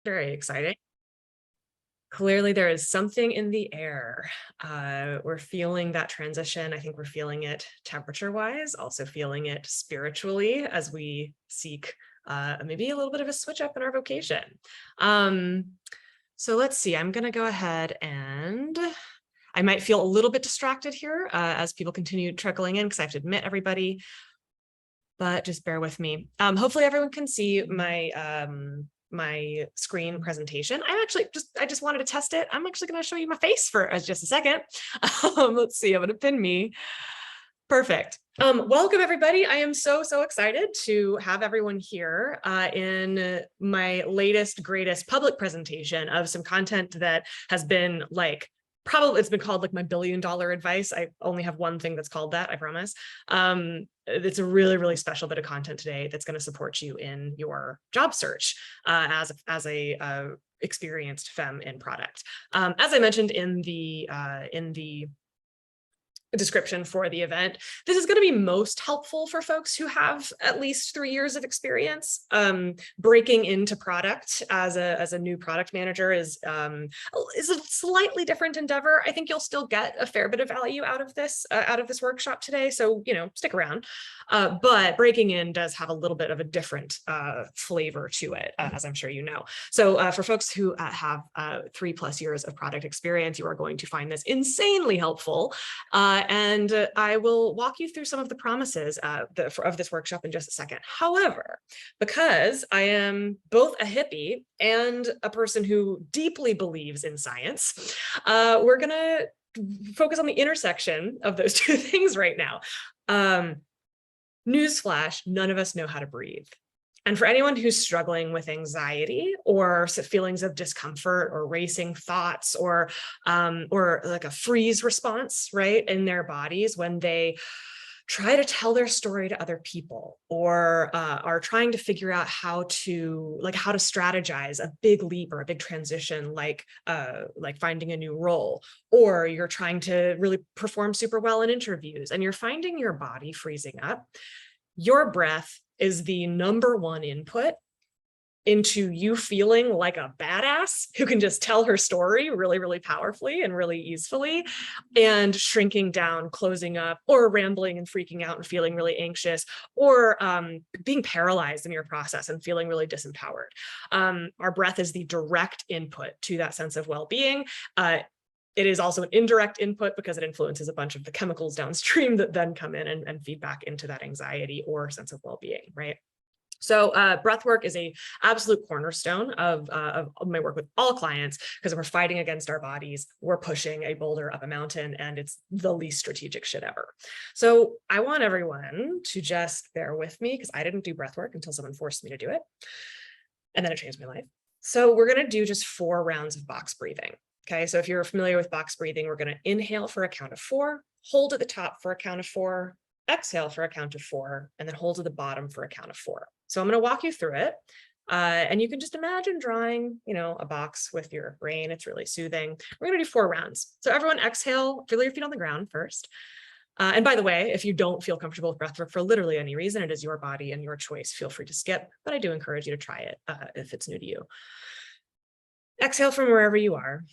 Very exciting. Clearly, there is something in the air. We're feeling that transition. I think we're feeling it temperature-wise, also feeling it spiritually as we seek maybe a little bit of a switch up in our vocation. Um, so let's see, I'm going to go ahead and I might feel a little bit distracted here as people continue trickling in because I have to admit everybody, but just bear with me. Hopefully everyone can see my screen presentation. I just wanted to test it. I'm actually going to show you my face for just a second. Let's see, I'm going to pin me. Perfect. Welcome everybody. I am so excited to have everyone here in my latest, greatest public presentation of some content that has been probably it's been called like my $1 billion advice. I only have one thing that's called that, I promise. It's a really special bit of content today that's going to support you in your job search as a experienced femme in product. As I mentioned in the description for the event, this is going to be most helpful for folks who have at least 3 years of experience. Breaking into product as a new product manager is a slightly different endeavor. I think you'll still get a fair bit of value out of this workshop today, so stick around. But breaking in does have a little bit of a different flavor to it, as I'm sure you know. So for folks who have 3+ years of product experience, you are going to find this insanely helpful. And I will walk you through some of the promises of this workshop in just a second. However, because I am both a hippie and a person who deeply believes in science, we're going to focus on the intersection of those two things right now. Newsflash, none of us know how to breathe. And for anyone who's struggling with anxiety or feelings of discomfort or racing thoughts or like a freeze response, right, in their bodies when they try to tell their story to other people or are trying to figure out how to strategize a big leap or a big transition, like finding a new role, or you're trying to really perform super well in interviews and you're finding your body freezing up, your breath is the #1 input into you feeling like a badass who can just tell her story really powerfully and really easily, and shrinking down, closing up, or rambling and freaking out and feeling really anxious, or being paralyzed in your process and feeling really disempowered. Our breath is the direct input to that sense of well-being. It is also an indirect input because it influences a bunch of the chemicals downstream that then come in and feed back into that anxiety or sense of well-being, right? So breath work is a absolute cornerstone of my work with all clients, because if we're fighting against our bodies, we're pushing a boulder up a mountain and it's the least strategic shit ever. So I want everyone to just bear with me because I didn't do breath work until someone forced me to do it. And then it changed my life. So we're going to do just 4 rounds of box breathing. Okay, so if you're familiar with box breathing, we're going to inhale for a count of 4, hold at the top for a count of 4, exhale for a count of 4, and then hold at the bottom for a count of 4. So I'm going to walk you through it. And you can just imagine drawing, a box with your brain. It's really soothing. We're going to do 4 rounds. So everyone exhale, feel your feet on the ground first. And by the way, if you don't feel comfortable with breathwork for literally any reason, it is your body and your choice. Feel free to skip, but I do encourage you to try it if it's new to you. Exhale from wherever you are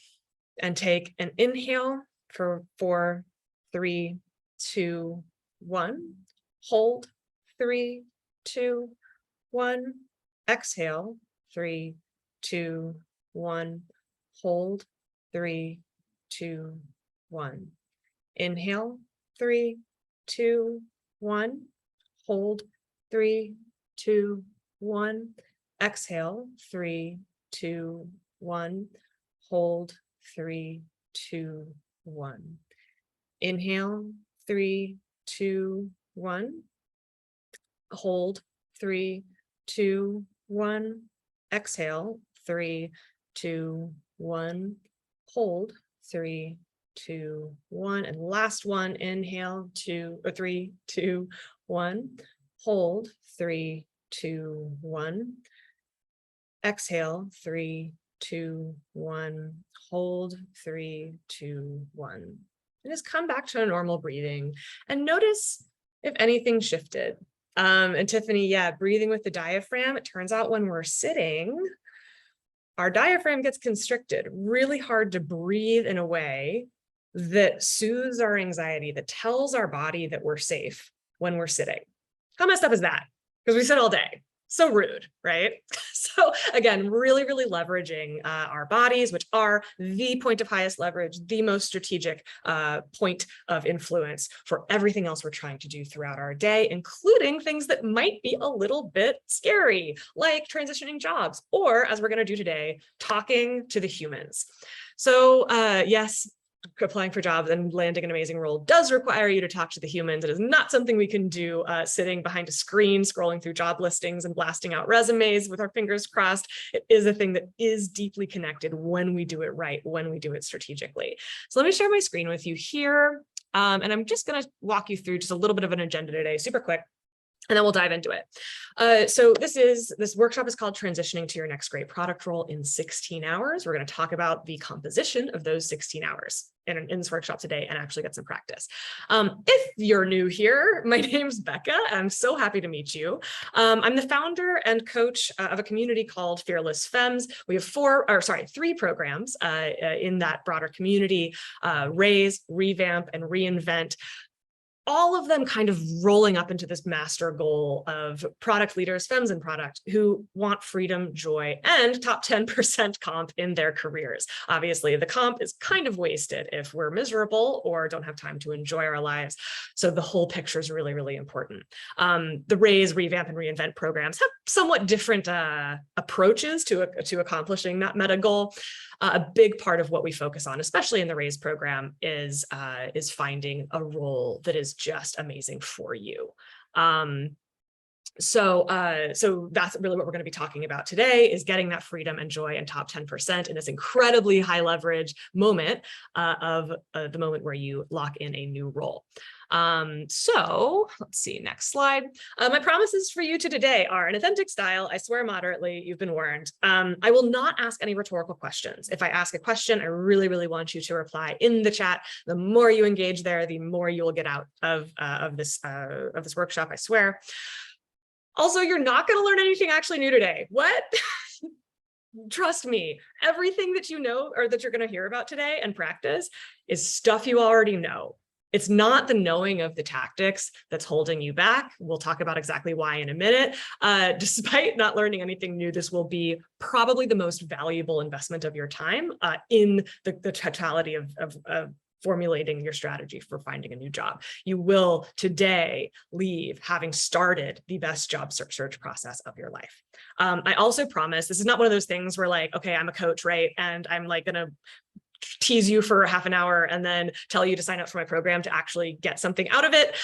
and take an inhale for 4, 3, 2, 1. Hold 3, 2, 1. Exhale 3, 2, 1. Hold 3, 2, 1. Inhale 3, 2, 1. Hold 3, 2, 1. Exhale 3, 2, 1. Hold 3, 2, 1. Inhale 3, 2, 1. Hold 3, 2, 1. Exhale 3, 2, 1. Hold 3, 2, 1. And last one, inhale 3, 2, 1. Hold 3, 2, 1. Exhale 3, 2, 1. Hold 3, 2, 1. And just come back to a normal breathing and notice if anything shifted. And Tiffany, yeah, breathing with the diaphragm. It turns out when we're sitting, our diaphragm gets constricted, really hard to breathe in a way that soothes our anxiety, that tells our body that we're safe when we're sitting. How messed up is that? Because we sit all day. So rude, right? So again, really, really leveraging our bodies, which are the point of highest leverage, the most strategic point of influence for everything else we're trying to do throughout our day, including things that might be a little bit scary, like transitioning jobs, or as we're going to do today, talking to the humans. So yes, applying for jobs and landing an amazing role does require you to talk to the humans. It is not something we can do sitting behind a screen, scrolling through job listings and blasting out resumes with our fingers crossed. It is a thing that is deeply connected when we do it right, when we do it strategically. So let me share my screen with you here. And I'm just going to walk you through just a little bit of an agenda today, super quick. And then we'll dive into it. So this workshop is called Transitioning to Your Next Great Product Role in 16 Hours. We're going to talk about the composition of those 16 hours in this workshop today and actually get some practice. If you're new here, my name's Becca. I'm so happy to meet you. I'm the founder and coach of a community called Fearless Femmes. We have three programs in that broader community: Raise, Revamp, and Reinvent. All of them kind of rolling up into this master goal of product leaders, femmes in product, who want freedom, joy, and top 10% comp in their careers. Obviously, the comp is kind of wasted if we're miserable or don't have time to enjoy our lives. So the whole picture is really, really important. The Raise, Revamp, and Reinvent programs have somewhat different approaches to accomplishing that meta goal. A big part of what we focus on, especially in the Raise program, is finding a role that is just amazing for you. So that's really what we're going to be talking about today, is getting that freedom and joy and top 10% in this incredibly high leverage moment of the moment where you lock in a new role. So let's see, next slide. My promises for you today are an authentic style. I swear moderately, you've been warned. I will not ask any rhetorical questions. If I ask a question, I really, really want you to reply in the chat. The more you engage there, the more you will get out of this workshop, I swear. Also, you're not going to learn anything actually new today. What? Trust me, everything that you know or that you're going to hear about today and practice is stuff you already know. It's not the knowing of the tactics that's holding you back. We'll talk about exactly why in a minute. Despite not learning anything new, this will be probably the most valuable investment of your time in the totality of formulating your strategy for finding a new job. You will today leave having started the best job search process of your life. I also promise this is not one of those things where, like, okay, I'm a coach, right? And I'm like gonna tease you for half an hour and then tell you to sign up for my program to actually get something out of it.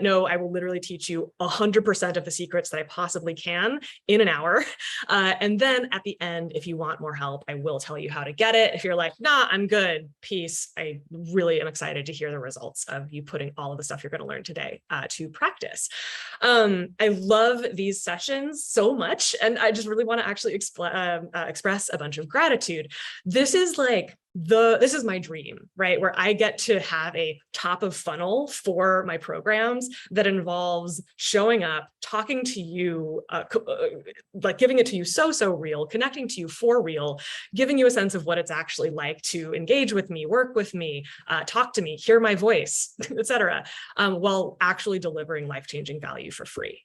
No, I will literally teach you 100% of the secrets that I possibly can in an hour. And then at the end, if you want more help, I will tell you how to get it. If you're like, nah, I'm good, peace, I really am excited to hear the results of you putting all of the stuff you're going to learn today to practice. I love these sessions so much, and I just really want to actually express a bunch of gratitude. This is like this is my dream, right? Where I get to have a top of funnel for my programs that involves showing up, talking to you, like giving it to you so real, connecting to you for real, giving you a sense of what it's actually like to engage with me, work with me, talk to me, hear my voice, etc., while actually delivering life-changing value for free.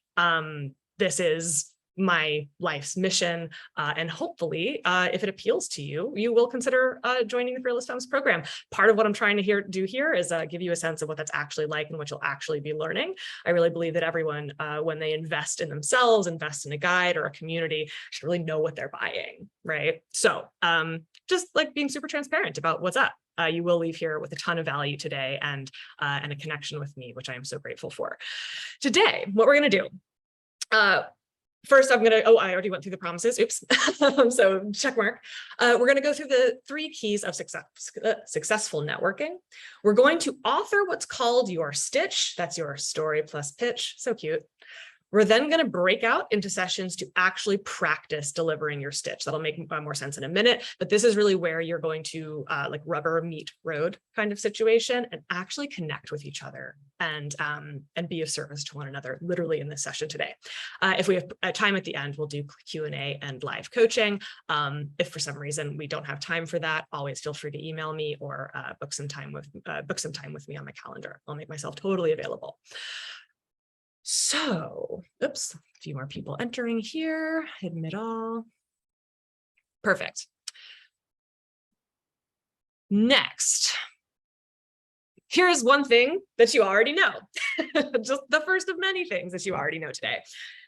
This is my life's mission, and hopefully, if it appeals to you, you will consider joining the Fearless Femmes program. Part of what I'm trying to do here is give you a sense of what that's actually like and what you'll actually be learning. I really believe that everyone, when they invest in themselves, invest in a guide or a community, should really know what they're buying, right? So just like being super transparent about what's up. You will leave here with a ton of value today and a connection with me, which I am so grateful for. Today, what we're going to do. First, I already went through the promises. Oops. So check mark. We're going to go through the 3 keys of successful networking. We're going to author what's called your stitch. That's your story plus pitch. So cute. We're then going to break out into sessions to actually practice delivering your stitch. That'll make more sense in a minute, but this is really where you're going to like rubber meet road kind of situation and actually connect with each other and be of service to one another, literally in this session today. If we have time at the end, we'll do Q&A and live coaching. If for some reason we don't have time for that, always feel free to email me or book some time with me on my calendar. I'll make myself totally available. So, oops, a few more people entering here. Admit all. Perfect. Next, here's one thing that you already know. Just the first of many things that you already know today.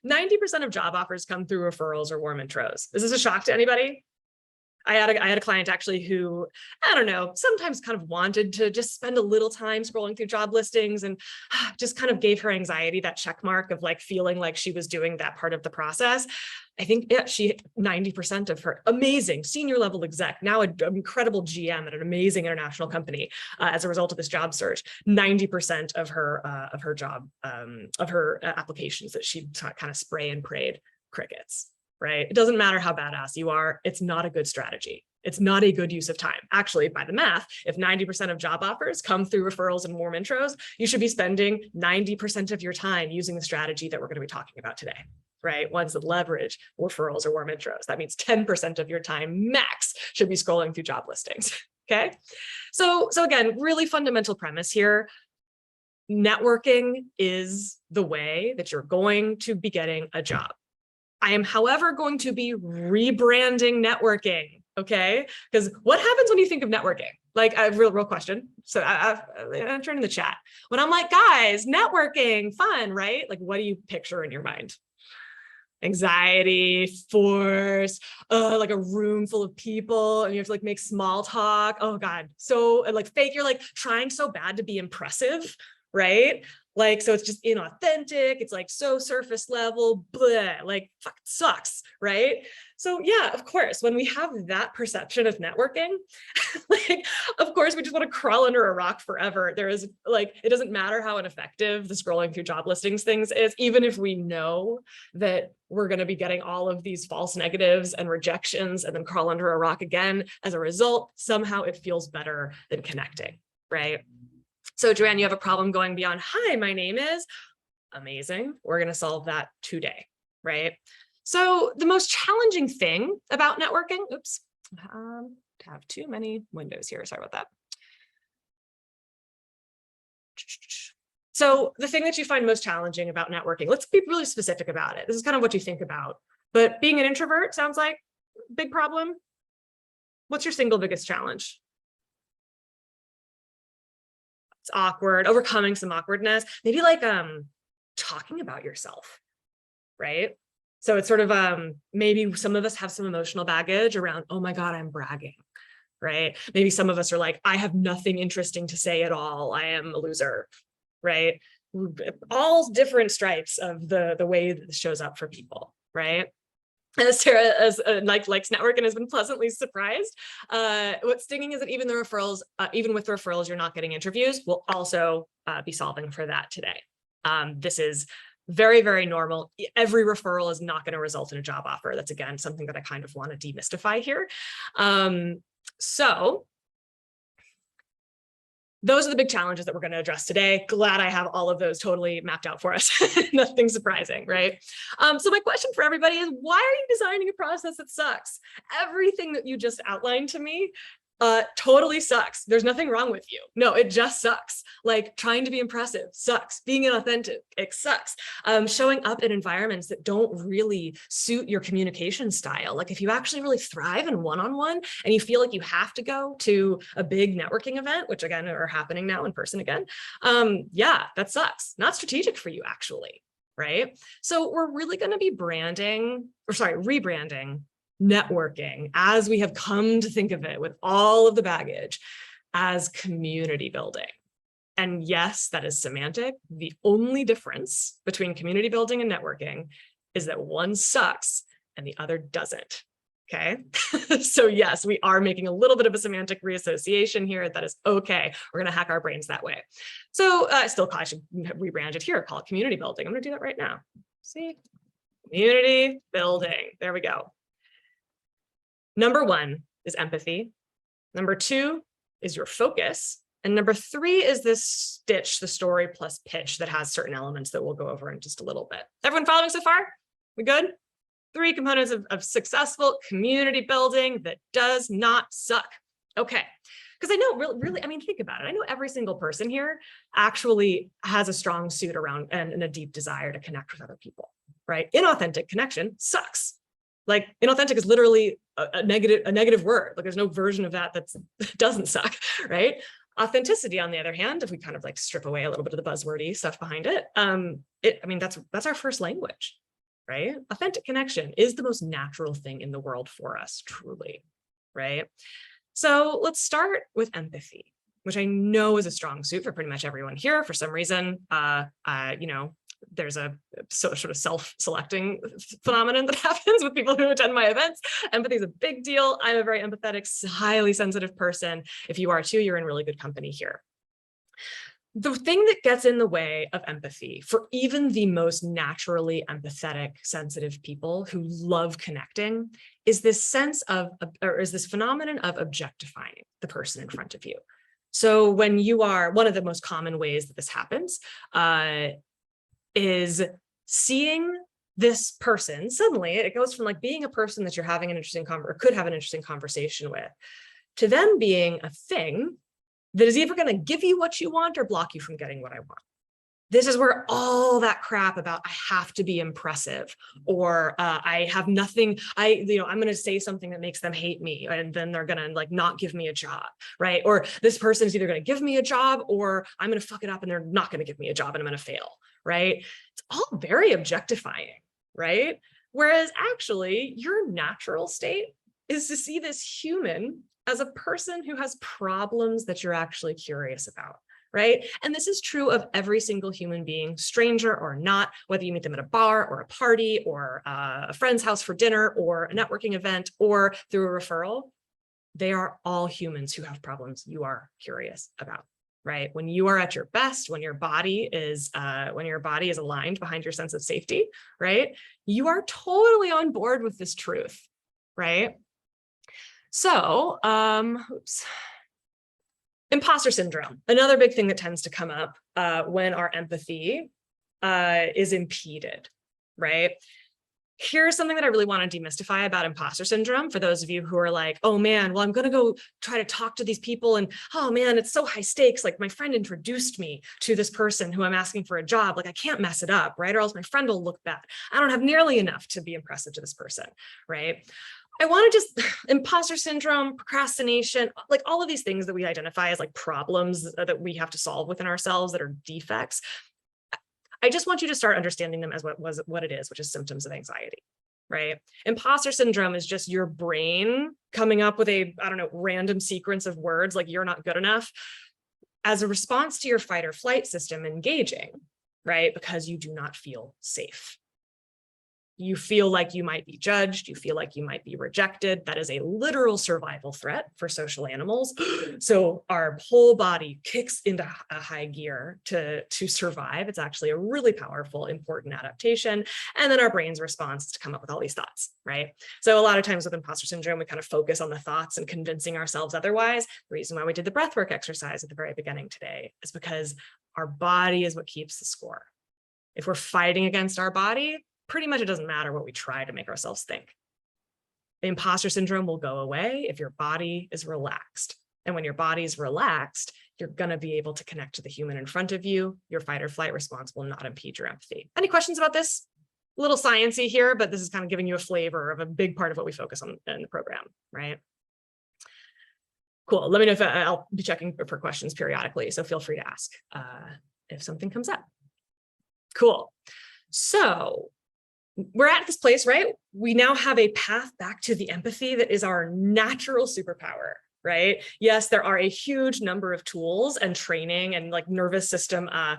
90% of job offers come through referrals or warm intros. Is this a shock to anybody? I had a client actually who, I don't know, sometimes kind of wanted to just spend a little time scrolling through job listings and just kind of gave her anxiety that check mark of like feeling like she was doing that part of the process. I think 90% of her amazing senior level exec, now an incredible GM at an amazing international company as a result of this job search, 90% of her job, of her applications that she kind of spray and prayed, crickets. Right? It doesn't matter how badass you are. It's not a good strategy. It's not a good use of time. Actually, by the math, if 90% of job offers come through referrals and warm intros, you should be spending 90% of your time using the strategy that we're going to be talking about today, right? Ones that leverage referrals or warm intros. That means 10% of your time max should be scrolling through job listings, okay? So again, really fundamental premise here. Networking is the way that you're going to be getting a job. I am, however, going to be rebranding networking, okay? Because what happens when you think of networking? Like a real question. So I'm turning the chat. When I'm like, guys, networking, fun, right? Like, what do you picture in your mind? Anxiety, force, like a room full of people and you have to like make small talk. Oh God, so like fake, you're like trying so bad to be impressive, right? Like, so it's just inauthentic. It's like so surface level, bleh, like fuck, sucks, right? So yeah, of course, when we have that perception of networking, like, of course, we just want to crawl under a rock forever. There is like, it doesn't matter how ineffective the scrolling through job listings things is, even if we know that we're going to be getting all of these false negatives and rejections and then crawl under a rock again. As a result, somehow it feels better than connecting, right? So Joanne, you have a problem going beyond, hi, my name is, amazing. We're going to solve that today, right? So the most challenging thing about networking, oops, have too many windows here. Sorry about that. So the thing that you find most challenging about networking, let's be really specific about it. This is kind of what you think about, but being an introvert sounds like a big problem. What's your single biggest challenge? It's awkward, overcoming some awkwardness, maybe like talking about yourself, right? So it's sort of maybe some of us have some emotional baggage around, oh my God, I'm bragging, right? Maybe some of us are like, I have nothing interesting to say at all. I am a loser, right? All different stripes of the way that this shows up for people, right? As Sarah likes network and has been pleasantly surprised. What's stinging is that even with referrals, you're not getting interviews. We'll also be solving for that today. This is very, very normal. Every referral is not going to result in a job offer. That's again something that I kind of want to demystify here. So those are the big challenges that we're going to address today. Glad I have all of those totally mapped out for us. Nothing surprising, right? So my question for everybody is, why are you designing a process that sucks? Everything that you just outlined to me totally sucks. There's nothing wrong with you. No, it just sucks. Like trying to be impressive sucks. Being inauthentic, it sucks. Showing up in environments that don't really suit your communication style. Like if you actually really thrive in one-on-one and you feel like you have to go to a big networking event, which again are happening now in person again. Yeah, that sucks. Not strategic for you actually, right? So we're really going to be rebranding networking, as we have come to think of it with all of the baggage, as community building. And yes, that is semantic. The only difference between community building and networking is that one sucks and the other doesn't. Okay, so yes, we are making a little bit of a semantic reassociation here. That is okay. We're going to hack our brains that way. So I should rebrand it here, call it community building. I'm going to do that right now. See, community building. There we go. Number 1 is empathy. Number 2 is your focus. And number 3 is this stitch, the story plus pitch, that has certain elements that we'll go over in just a little bit. Everyone following so far? We good? 3 components of successful community building that does not suck. Okay. Because I know really, I mean, think about it. I know every single person here actually has a strong suit around and a deep desire to connect with other people, right? Inauthentic connection sucks. Like inauthentic is literally a negative word. Like there's no version of that that doesn't suck, right? Authenticity, on the other hand, if we kind of like strip away a little bit of the buzzwordy stuff behind it, I mean, that's our first language, right? Authentic connection is the most natural thing in the world for us, truly, right? So let's start with empathy, which I know is a strong suit for pretty much everyone here. For some reason, you know, there's a sort of self-selecting phenomenon that happens with people who attend my events. Empathy is a big deal. I'm a very empathetic, highly sensitive person. If you are too, you're in really good company here. The thing that gets in the way of empathy for even the most naturally empathetic, sensitive people who love connecting is this sense of, or is this phenomenon of objectifying the person in front of you. So when you are, one of the most common ways that this happens is seeing this person, suddenly it goes from like being a person that you're having an interesting or could have an interesting conversation with, to them being a thing that is either going to give you what you want or block you from getting what I want. This is where all that crap about I have to be impressive, or I have nothing, I'm going to say something that makes them hate me, and then they're going to like not give me a job, right? Or this person is either going to give me a job or I'm going to fuck it up and they're not going to give me a job and I'm going to fail, right? It's all very objectifying, right? Whereas actually your natural state is to see this human as a person who has problems that you're actually curious about, right? And this is true of every single human being, stranger or not, whether you meet them at a bar or a party or a friend's house for dinner or a networking event or through a referral. They are all humans who have problems you are curious about, right? When you are at your best, when your body is aligned behind your sense of safety, right? You are totally on board with this truth, right? So, imposter syndrome, another big thing that tends to come up when our empathy is impeded, right? Here's something that I really want to demystify about imposter syndrome for those of you who are like, oh man, well, I'm going to go try to talk to these people and oh man, it's so high stakes. Like my friend introduced me to this person who I'm asking for a job. Like I can't mess it up, right? Or else my friend will look bad. I don't have nearly enough to be impressive to this person, right? I want to just imposter syndrome, procrastination, like all of these things that we identify as like problems that we have to solve within ourselves that are defects. I just want you to start understanding them as what it is, which is symptoms of anxiety, right? Imposter syndrome is just your brain coming up with a, I don't know, random sequence of words like you're not good enough as a response to your fight or flight system engaging, right? Because you do not feel safe. You feel like you might be judged, you feel like you might be rejected. That is a literal survival threat for social animals. So our whole body kicks into a high gear to survive. It's actually a really powerful, important adaptation. And then our brain's response is to come up with all these thoughts, right? So a lot of times with imposter syndrome, we kind of focus on the thoughts and convincing ourselves otherwise. The reason why we did the breathwork exercise at the very beginning today is because our body is what keeps the score. If we're fighting against our body, pretty much it doesn't matter what we try to make ourselves think. The imposter syndrome will go away if your body is relaxed. And when your body is relaxed, you're going to be able to connect to the human in front of you. Your fight or flight response will not impede your empathy. Any questions about this? A little sciencey here, but this is kind of giving you a flavor of a big part of what we focus on in the program, right? Cool. Let me know if I'll be checking for questions periodically. So feel free to ask if something comes up. Cool. So we're at this place, right? We now have a path back to the empathy that is our natural superpower, right? Yes, there are a huge number of tools and training and like nervous system, I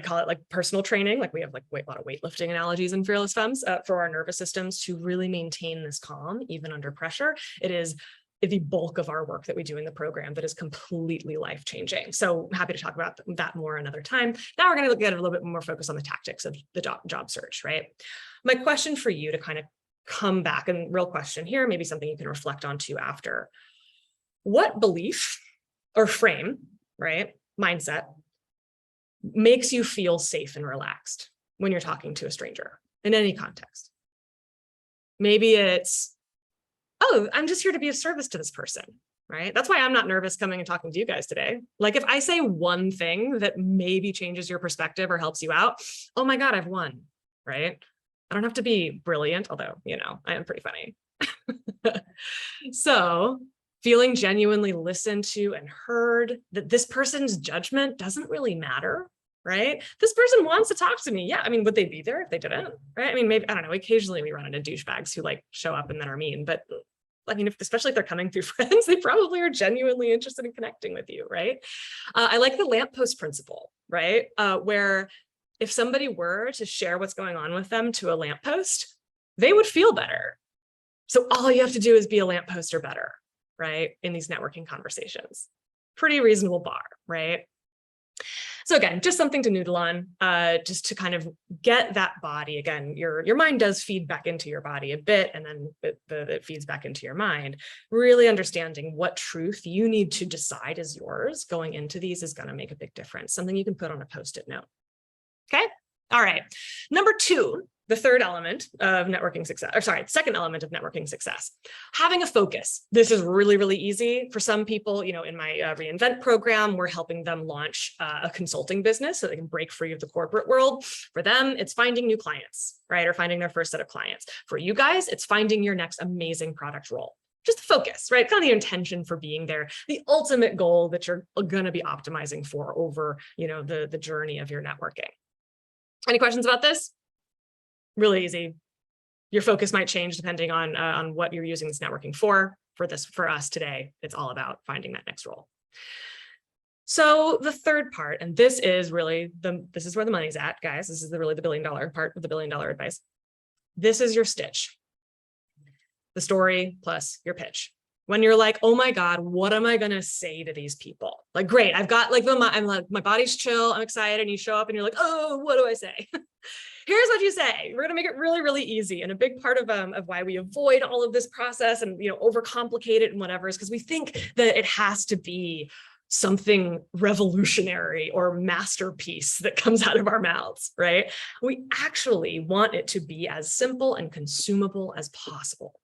call it like personal training. Like we have like a lot of weightlifting analogies in Fearless Femmes for our nervous systems to really maintain this calm, even under pressure. It is the bulk of our work that we do in the program that is completely life-changing. So happy to talk about that more another time. Now we're going to look at a little bit more focus on the tactics of the job search, right? My question for you to kind of come back, and real question here, maybe something you can reflect on too after. What belief or frame, right, mindset, makes you feel safe and relaxed when you're talking to a stranger in any context? Maybe it's, oh, I'm just here to be of service to this person, right? That's why I'm not nervous coming and talking to you guys today. Like if I say one thing that maybe changes your perspective or helps you out, oh my God, I've won, right? I don't have to be brilliant, although, you know, I am pretty funny. So feeling genuinely listened to and heard, that this person's judgment doesn't really matter, right? This person wants to talk to me. Yeah, I mean, would they be there if they didn't, right? I mean, maybe, I don't know, occasionally we run into douchebags who like show up and then are mean, but I mean, especially if they're coming through friends, they probably are genuinely interested in connecting with you, right? I like the lamppost principle, right? Where if somebody were to share what's going on with them to a lamppost, they would feel better. So all you have to do is be a lamppost or better, right? In these networking conversations. Pretty reasonable bar, right? So again, just something to noodle on, just to kind of get that body. Again, your mind does feed back into your body a bit, and then it feeds back into your mind. Really understanding what truth you need to decide is yours going into these is going to make a big difference. Something you can put on a Post-it note. Okay. All right. Number two, the third element of networking success, or sorry, second element of networking success, having a focus. This is really, really easy for some people. You know, in my reInvent program, we're helping them launch a consulting business so they can break free of the corporate world. For them, it's finding new clients, right? Or finding their first set of clients. For you guys, it's finding your next amazing product role. Just focus, right? Kind of the intention for being there, the ultimate goal that you're going to be optimizing for over, you know, the journey of your networking. Any questions about this? Really easy. Your focus might change depending on what you're using this networking for. For us today, it's all about finding that next role. So the third part, and this is really this is where the money's at, guys. This is really the $1 billion part of the $1 billion advice. This is your stitch. The story plus your pitch. When you're like, oh my God, what am I going to say to these people? Like, great, I've got like, I'm like, my body's chill, I'm excited. And you show up and you're like, oh, what do I say? Here's what you say. We're going to make it really, really easy. And a big part of why we avoid all of this process and, you know, overcomplicate it and whatever is because we think that it has to be something revolutionary or masterpiece that comes out of our mouths, right? We actually want it to be as simple and consumable as possible.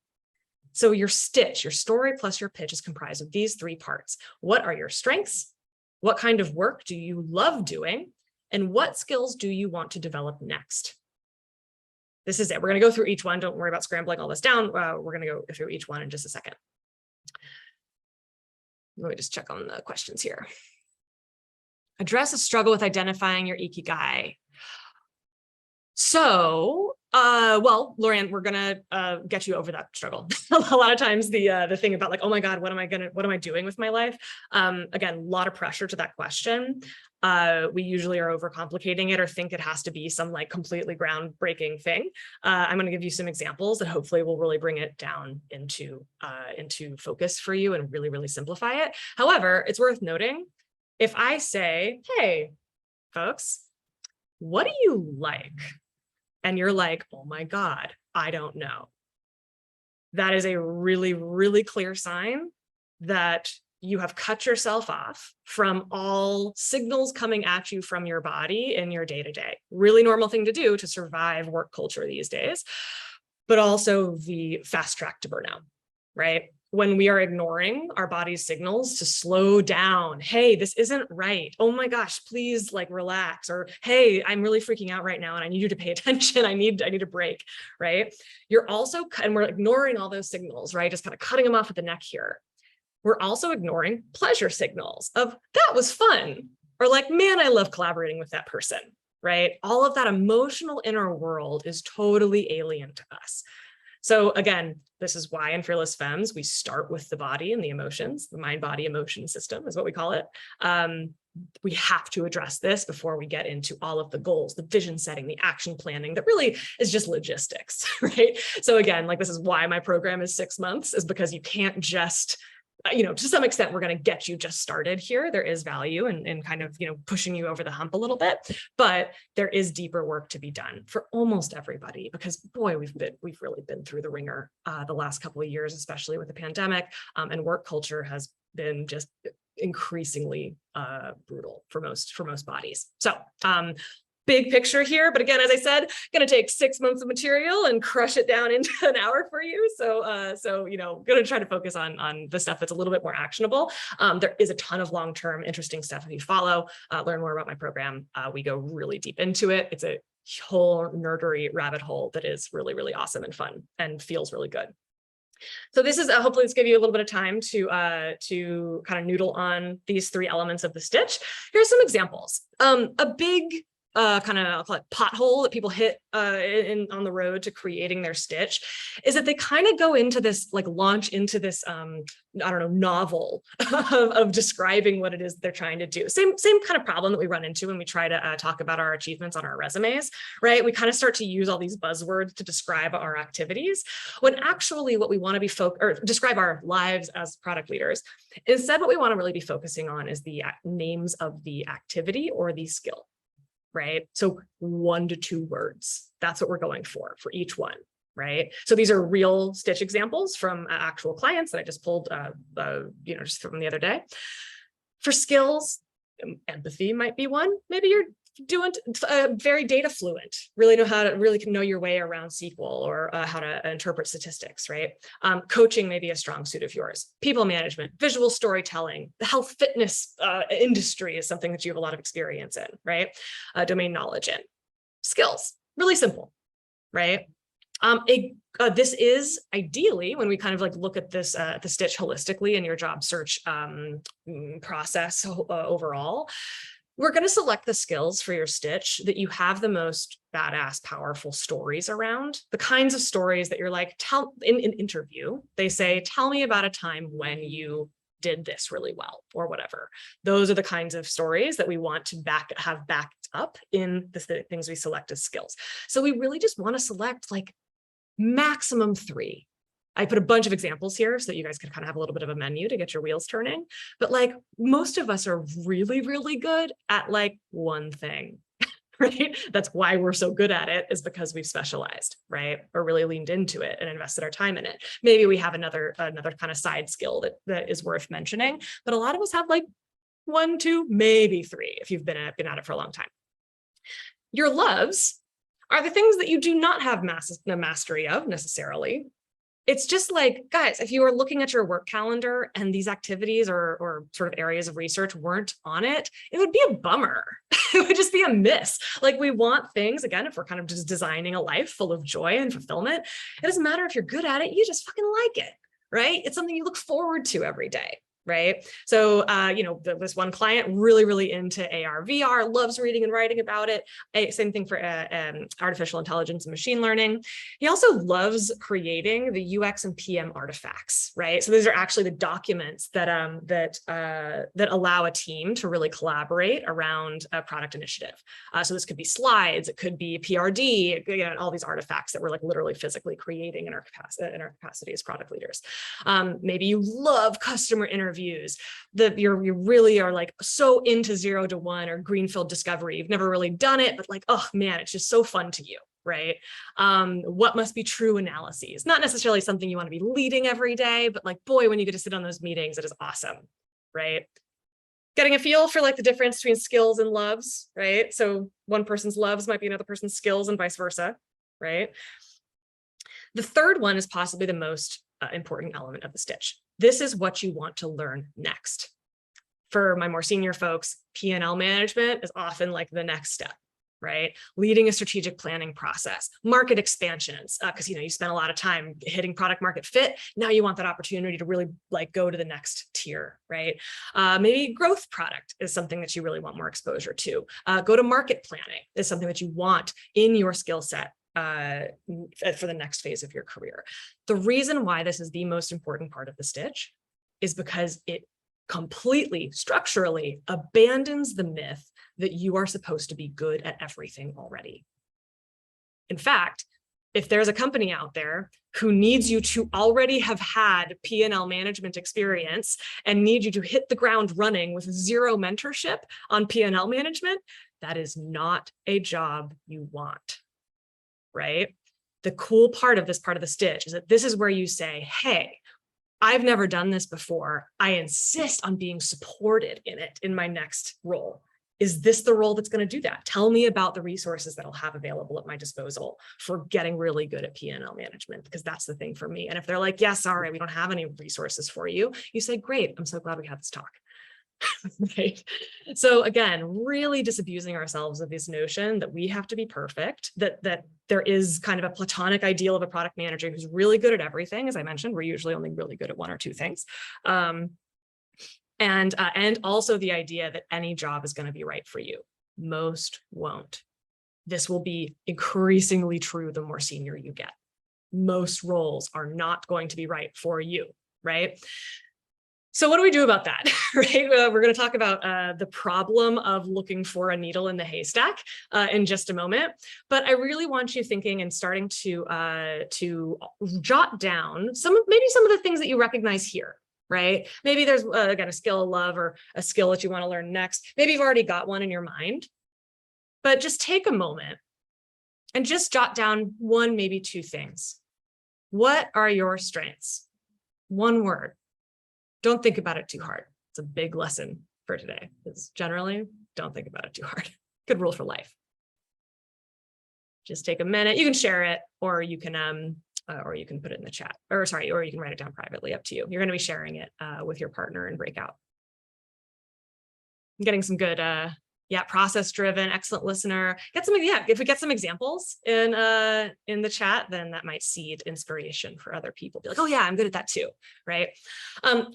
So your stitch, your story plus your pitch is comprised of these three parts. What are your strengths? What kind of work do you love doing? And what skills do you want to develop next? This is it. We're going to go through each one. Don't worry about scrambling all this down. We're going to go through each one in just a second. Let me just check on the questions here. Address a struggle with identifying your ikigai. So, well, Lorianne, we're gonna get you over that struggle. A lot of times the thing about like, oh my God, what am I doing with my life? Again, a lot of pressure to that question. We usually are overcomplicating it or think it has to be some like completely groundbreaking thing. I'm going to give you some examples that hopefully will really bring it down into focus for you and really, really simplify it. However, it's worth noting, if I say, hey, folks, what do you like? And you're like, oh my God, I don't know. That is a really, really clear sign that you have cut yourself off from all signals coming at you from your body in your day-to-day. Really normal thing to do to survive work culture these days, but also the fast track to burnout, right? When we are ignoring our body's signals to slow down, hey, this isn't right. Oh my gosh, please like relax. Or, hey, I'm really freaking out right now and I need you to pay attention. I need a break, right? You're also, and we're ignoring all those signals, right? Just kind of cutting them off at the neck here. We're also ignoring pleasure signals of that was fun. Or like, man, I love collaborating with that person, right? All of that emotional inner world is totally alien to us. So again, this is why in Fearless Femmes, we start with the body and the emotions. The mind-body emotion system is what we call it. we have to address this before we get into all of the goals, the vision setting, the action planning that really is just logistics, right? So again, like this is why my program is 6 months, is because you can't just, to some extent, we're going to get you just started here. There is value in kind of, pushing you over the hump a little bit, but there is deeper work to be done for almost everybody, because boy, we've really been through the ringer the last couple of years, especially with the pandemic, and work culture has been just increasingly brutal for most bodies. So big picture here, but again, as I said, going to take 6 months of material and crush it down into an hour for you. So going to try to focus on the stuff that's a little bit more actionable. There is a ton of long-term interesting stuff if you follow, learn more about my program. We go really deep into it. It's a whole nerdery rabbit hole that is really, really awesome and fun and feels really good. So this is hopefully this give you a little bit of time to kind of noodle on these 3 elements of the stitch. Here's some examples. A big kind of, I'll call it pothole that people hit on the road to creating their stitch is that they kind of go into this, like launch into this, novel of describing what it is they're trying to do. Same kind of problem that we run into when we try to talk about our achievements on our resumes, right? We kind of start to use all these buzzwords to describe our activities, when actually what we want to be or describe our lives as product leaders. Instead, what we want to really be focusing on is the names of the activity or the skill. Right? So 1 to 2 words, that's what we're going for each one, right? So these are real stitch examples from actual clients that I just pulled, just from the other day. For skills, empathy might be one. Maybe you're doing very data fluent, really know your way around SQL or how to interpret statistics, right? Coaching may be a strong suit of yours. People management, visual storytelling, the health fitness industry is something that you have a lot of experience in, right? Domain knowledge in. Skills, really simple, right? This is ideally, when we kind of like look at this, the stitch holistically in your job search process overall, we're going to select the skills for your stitch that you have the most badass, powerful stories around, the kinds of stories that you're like, in an interview, they say, tell me about a time when you did this really well or whatever. Those are the kinds of stories that we want to have backed up in the things we select as skills. So we really just want to select like maximum 3. I put a bunch of examples here so that you guys can kind of have a little bit of a menu to get your wheels turning. But like most of us are really, really good at like one thing, right? That's why we're so good at it, is because we've specialized, right? Or really leaned into it and invested our time in it. Maybe we have another kind of side skill that is worth mentioning, but a lot of us have like 1, 2, maybe 3 if you've been at it for a long time. Your loves are the things that you do not have mastery of necessarily. It's just like, guys, if you were looking at your work calendar and these activities or sort of areas of research weren't on it, it would be a bummer. It would just be a miss. Like we want things, again, if we're kind of just designing a life full of joy and fulfillment, it doesn't matter if you're good at it, you just fucking like it, right? It's something you look forward to every day. Right. So, this one client really, really into AR, VR, loves reading and writing about it. Same thing for artificial intelligence and machine learning. He also loves creating the UX and PM artifacts. Right. So these are actually the documents that allow a team to really collaborate around a product initiative. So this could be slides, it could be PRD, all these artifacts that we're like literally physically creating in our capacity as product leaders. Maybe you love customer interviews. You really are like so into 0 to 1 or greenfield discovery. You've never really done it, but like, oh man, it's just so fun to you, right? What must be true analyses, not necessarily something you want to be leading every day, but like, boy, when you get to sit on those meetings, it is awesome, right? Getting a feel for like the difference between skills and loves, right? So one person's loves might be another person's skills and vice versa, right? The third one is possibly the most important element of the stitch. This is what you want to learn next. For my more senior folks, P&L management is often like the next step, right? Leading a strategic planning process, market expansions, because you spend a lot of time hitting product market fit. Now you want that opportunity to really like go to the next tier, right? Maybe growth product is something that you really want more exposure to. Go to market planning is something that you want in your skill set for the next phase of your career. The reason why this is the most important part of the stitch is because it completely, structurally abandons the myth that you are supposed to be good at everything already. In fact, if there's a company out there who needs you to already have had P&L management experience and need you to hit the ground running with zero mentorship on P&L management, that is not a job you want, right? The cool part of this part of the stitch is that this is where you say, hey, I've never done this before. I insist on being supported in it in my next role. Is this the role that's going to do that? Tell me about the resources that I'll have available at my disposal for getting really good at P&L management, because that's the thing for me. And if they're like, yeah, sorry, we don't have any resources for you, you say, great, I'm so glad we had this talk. Right? So again, really disabusing ourselves of this notion that we have to be perfect, that there is kind of a platonic ideal of a product manager who's really good at everything. As I mentioned, we're usually only really good at one or two things. And also the idea that any job is going to be right for you. Most won't. This will be increasingly true the more senior you get. Most roles are not going to be right for you, right? So what do we do about that, right? We're going to talk about the problem of looking for a needle in the haystack in just a moment. But I really want you thinking and starting to jot down maybe some of the things that you recognize here. Right? Maybe there's, again, a skill of love or a skill that you want to learn next. Maybe you've already got one in your mind, but just take a moment and just jot down one, maybe two things. What are your strengths? One word. Don't think about it too hard. It's a big lesson for today, because generally, don't think about it too hard. Good rule for life. Just take a minute. You can share it, or you can put it in the chat, or you can write it down privately, up to you. You're going to be sharing it with your partner in breakout. I'm getting some good, process driven, excellent listener. If we get some examples in the chat, then that might seed inspiration for other people. Be like, oh yeah, I'm good at that too, right?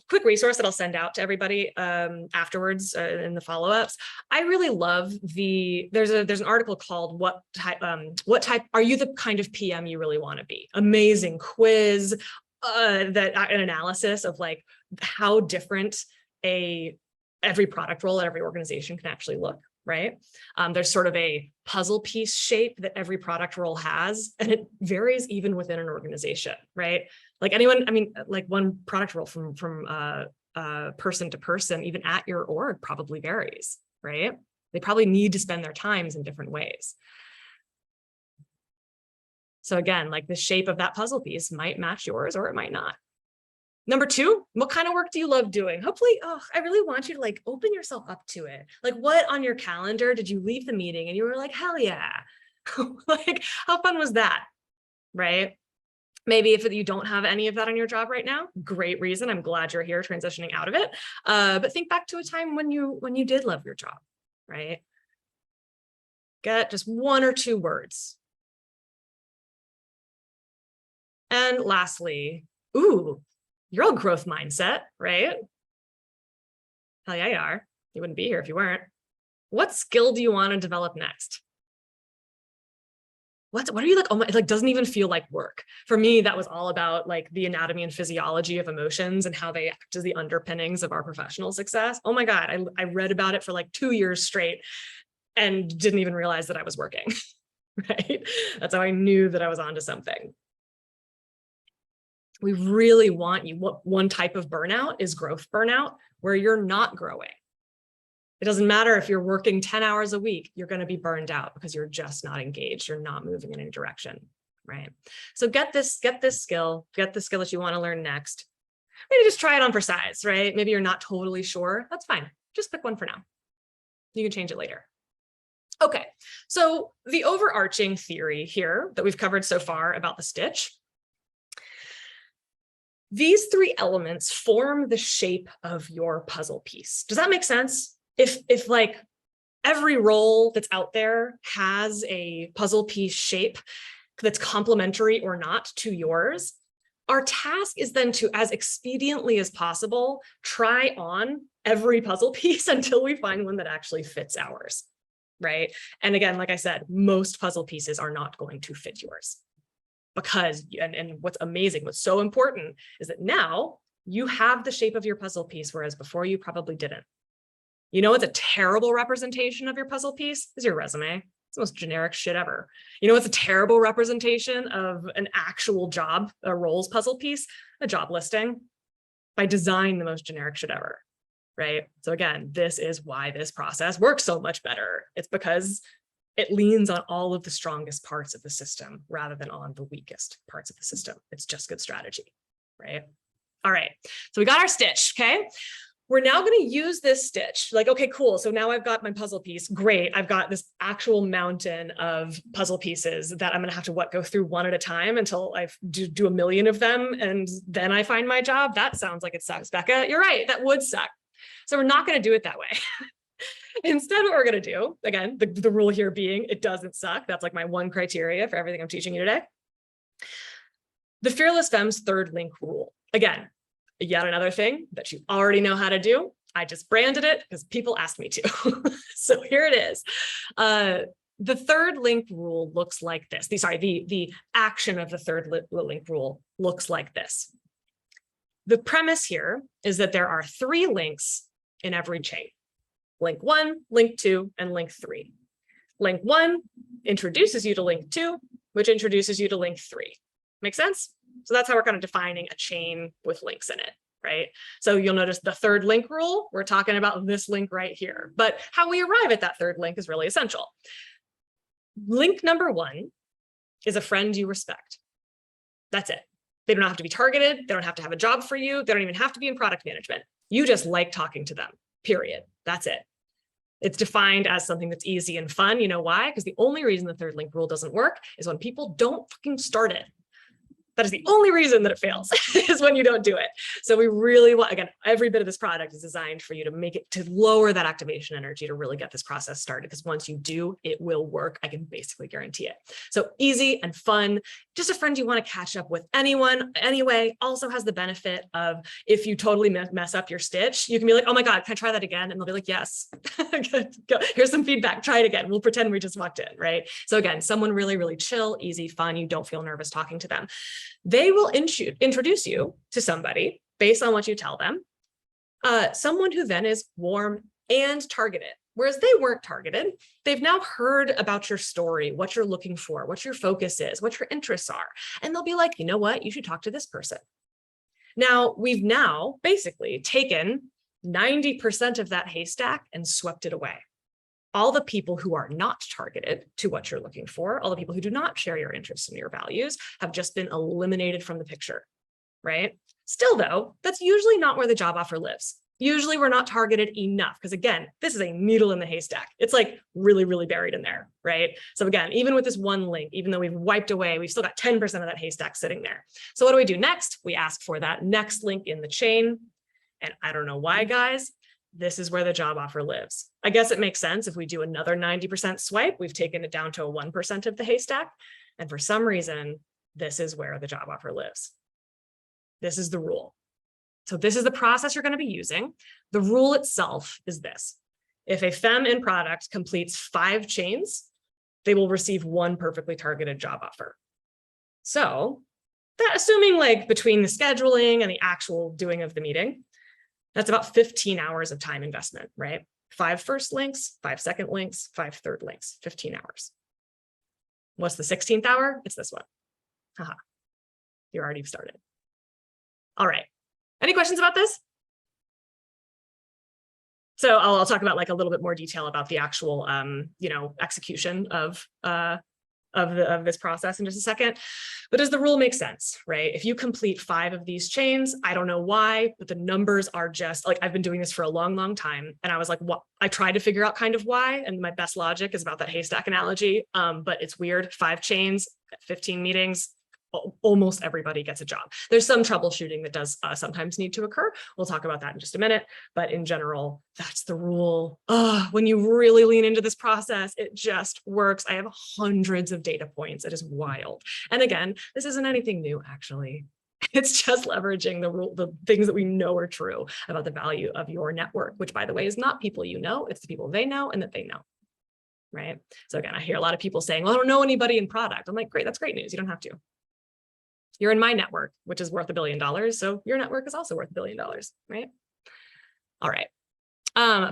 Quick resource that I'll send out to everybody afterwards in the follow-ups. I really love there's an article called what type are you the kind of PM you really want to be? Amazing quiz, an analysis of like how different every product role at every organization can actually look, right? There's sort of a puzzle piece shape that every product role has, and it varies even within an organization, right? Like like one product role from person to person, even at your org, probably varies, right? They probably need to spend their times in different ways. So again, like the shape of that puzzle piece might match yours or it might not. Number two, what kind of work do you love doing? Hopefully, I really want you to like open yourself up to it. Like what on your calendar did you leave the meeting and you were like, hell yeah. Like how fun was that, right? Maybe if you don't have any of that on your job right now, great reason. I'm glad you're here transitioning out of it. But think back to a time when you did love your job, right? Get just one or two words. And lastly, you're all growth mindset, right? Hell yeah, you are. You wouldn't be here if you weren't. What skill do you want to develop next? What are you like? Oh my, it like doesn't even feel like work. For me, that was all about like the anatomy and physiology of emotions and how they act as the underpinnings of our professional success. Oh my God, I read about it for like 2 years straight and didn't even realize that I was working, right? That's how I knew that I was onto something. We really want you. One type of burnout is growth burnout, where you're not growing. It doesn't matter if you're working 10 hours a week, you're going to be burned out because you're just not engaged. You're not moving in any direction, right? So get this skill, get the skill that you want to learn next. Maybe just try it on for size, right? Maybe you're not totally sure. That's fine. Just pick one for now. You can change it later. Okay, so the overarching theory here that we've covered so far about the stitch, these three elements form the shape of your puzzle piece. Does that make sense? If like every role that's out there has a puzzle piece shape that's complementary or not to yours, our task is then to, as expediently as possible, try on every puzzle piece until we find one that actually fits ours, right? And again, like I said, most puzzle pieces are not going to fit yours. Because, and what's amazing, what's so important is that now You have the shape of your puzzle piece, whereas before you probably didn't. You know what's a terrible representation of your puzzle piece? Is your resume. It's the most generic shit ever. You know what's a terrible representation of an actual job, a roles puzzle piece? A job listing. By design, the most generic shit ever, right? So again, this is why this process works so much better. It's because it leans on all of the strongest parts of the system rather than on the weakest parts of the system. It's just good strategy, right? All right, so we got our stitch, okay? We're now going to use this stitch. Like, okay, cool. So now I've got my puzzle piece. Great. I've got this actual mountain of puzzle pieces that I'm going to have to go through one at a time until I do a million of them. And then I find my job. That sounds like it sucks, Becca. You're right. That would suck. So we're not going to do it that way. Instead, what we're going to do, again, the rule here being it doesn't suck. That's like my one criteria for everything I'm teaching you today. The Fearless Femmes third link rule. Again, yet another thing that you already know how to do. I just branded it because people asked me to. So here it is. The third link rule looks like this. The action of the third link rule looks like this. The premise here is that there are 3 links in every chain. Link 1, link 2, and link 3. Link 1 introduces you to link 2, which introduces you to link 3. Make sense? So that's how we're kind of defining a chain with links in it, right? So you'll notice the third link rule, we're talking about this link right here, but how we arrive at that third link is really essential. Link number 1 is a friend you respect. That's it. They don't have to be targeted. They don't have to have a job for you. They don't even have to be in product management. You just like talking to them, period. That's it. It's defined as something that's easy and fun. You know why? Because the only reason the third link rule doesn't work is when people don't fucking start it. That is the only reason that it fails is when you don't do it. So we really want, again, every bit of this product is designed for you to make it, to lower that activation energy to really get this process started. Because once you do, it will work. I can basically guarantee it. So easy and fun, just a friend you want to catch up with. Anyone, anyway, also has the benefit of if you totally mess up your stitch, you can be like, oh my God, can I try that again? And they'll be like, yes, here's some feedback, try it again. We'll pretend we just walked in, right? So again, someone really, really chill, easy, fun. You don't feel nervous talking to them. They will introduce you to somebody based on what you tell them, someone who then is warm and targeted. Whereas they weren't targeted, they've now heard about your story, what you're looking for, what your focus is, what your interests are. And they'll be like, you know what, you should talk to this person. Now, we've now basically taken 90% of that haystack and swept it away. All the people who are not targeted to what you're looking for, all the people who do not share your interests and your values have just been eliminated from the picture, right? Still though, that's usually not where the job offer lives. Usually we're not targeted enough because again, this is a needle in the haystack. It's like really, really buried in there, right? So again, even with this one link, even though we've wiped away, we've still got 10% of that haystack sitting there. So what do we do next? We ask for that next link in the chain. And I don't know why, guys, this is where the job offer lives. I guess it makes sense if we do another 90% swipe, we've taken it down to a 1% of the haystack. And for some reason, this is where the job offer lives. This is the rule. So this is the process you're going to be using. The rule itself is this. If a femme in product completes 5 chains, they will receive 1 perfectly targeted job offer. So that, assuming like between the scheduling and the actual doing of the meeting, that's about 15 hours of time investment, right? 5 first links, 5 second links, 5 third links, 15 hours. What's the 16th hour? It's this one. Haha, you already started. All right, any questions about this? So I'll talk about like a little bit more detail about the actual, execution of this process in just a second. But does the rule make sense, right? If you complete 5 of these chains, I don't know why, but the numbers are just like, I've been doing this for a long, long time. And I was like, what? I tried to figure out kind of why. And my best logic is about that haystack analogy. But it's weird, 5 chains, 15 meetings, almost everybody gets a job. There's some troubleshooting that does sometimes need to occur. We'll talk about that in just a minute. But in general, that's the rule. When you really lean into this process, it just works. I have hundreds of data points. It is wild. And again, this isn't anything new, actually. It's just leveraging the things that we know are true about the value of your network, which, by the way, is not people you know, it's the people they know and that they know. Right? So again, I hear a lot of people saying, well, I don't know anybody in product. I'm like, great, that's great news. You don't have to. You're in my network, which is worth $1 billion. So your network is also worth $1 billion, right? All right.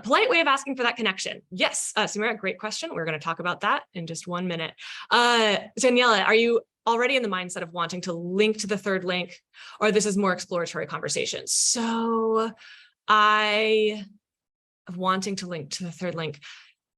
Polite way of asking for that connection. Yes, Samira, great question. We're going to talk about that in just 1 minute. Daniela, are you already in the mindset of wanting to link to the third link, or this is more exploratory conversation? So wanting to link to the third link.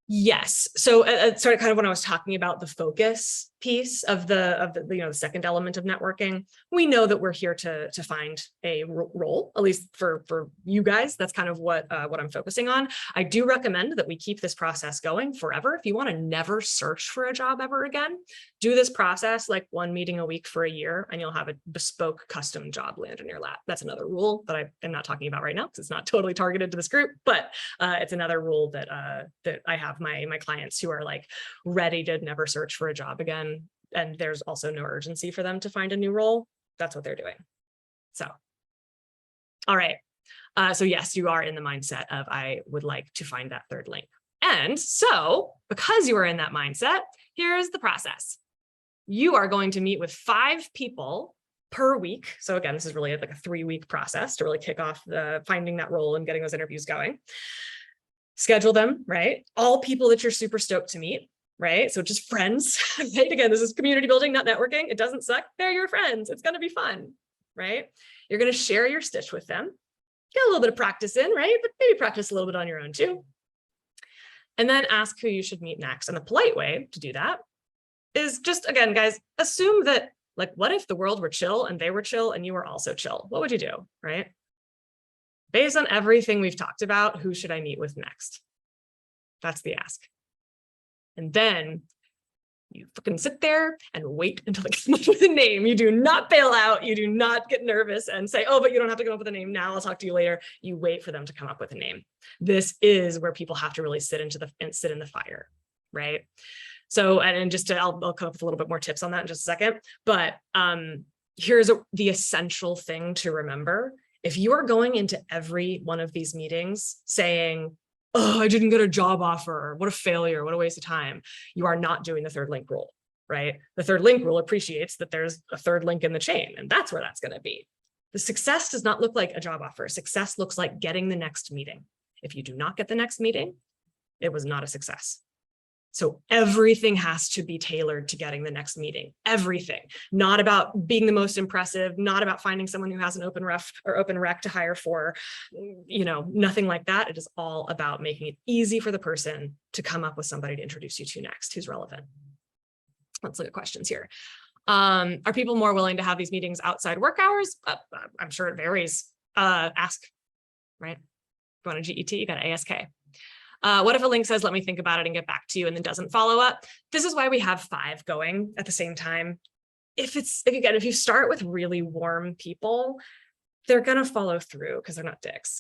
Yes. So sort of kind of when I was talking about the focus piece of the the second element of networking, we know that we're here to find a role, at least for you guys. That's kind of what I'm focusing on. I do recommend that we keep this process going forever. If you want to never search for a job ever again, do this process like 1 meeting a week for a year, and you'll have a bespoke custom job land in your lap. That's another rule that I am not talking about right now because it's not totally targeted to this group, but it's another rule that that I have my clients who are like ready to never search for a job again. And there's also no urgency for them to find a new role. That's what they're doing. So, all right. So yes, you are in the mindset of I would like to find that third link. And so because you are in that mindset, here's the process. You are going to meet with 5 people per week. So again, this is really like a 3-week process to really kick off the finding that role and getting those interviews going. Schedule them, right? All people that you're super stoked to meet, right? So just friends, right? Again, this is community building, not networking. It doesn't suck. They're your friends. It's going to be fun, right? You're going to share your stitch with them. Get a little bit of practice in, right? But maybe practice a little bit on your own too. And then ask who you should meet next. And the polite way to do that is just, again, guys, assume that, like, what if the world were chill and they were chill and you were also chill? What would you do, right? Based on everything we've talked about, who should I meet with next? That's the ask. And then you fucking sit there and wait until they come up with a name. You do not bail out. You do not get nervous and say, oh, but you don't have to come up with a name now. I'll talk to you later. You wait for them to come up with a name. This is where people have to really sit in the fire, right? So, and just I'll come up with a little bit more tips on that in just a second. But here's the essential thing to remember. If you are going into every one of these meetings saying, oh, I didn't get a job offer, what a failure, what a waste of time, you are not doing the third link rule, right? The third link rule appreciates that there's a third link in the chain, and that's where that's going to be. The success does not look like a job offer. Success looks like getting the next meeting. If you do not get the next meeting, it was not a success. So everything has to be tailored to getting the next meeting. Everything, not about being the most impressive, not about finding someone who has an open ref or open rec to hire for, nothing like that. It is all about making it easy for the person to come up with somebody to introduce you to next who's relevant. Let's look at questions here. Are people more willing to have these meetings outside work hours? I'm sure it varies. Ask, right? If you want a GET, you got an ASK. What if a link says, let me think about it and get back to you, and then doesn't follow up? This is why we have 5 going at the same time. If you start with really warm people, they're going to follow through because they're not dicks,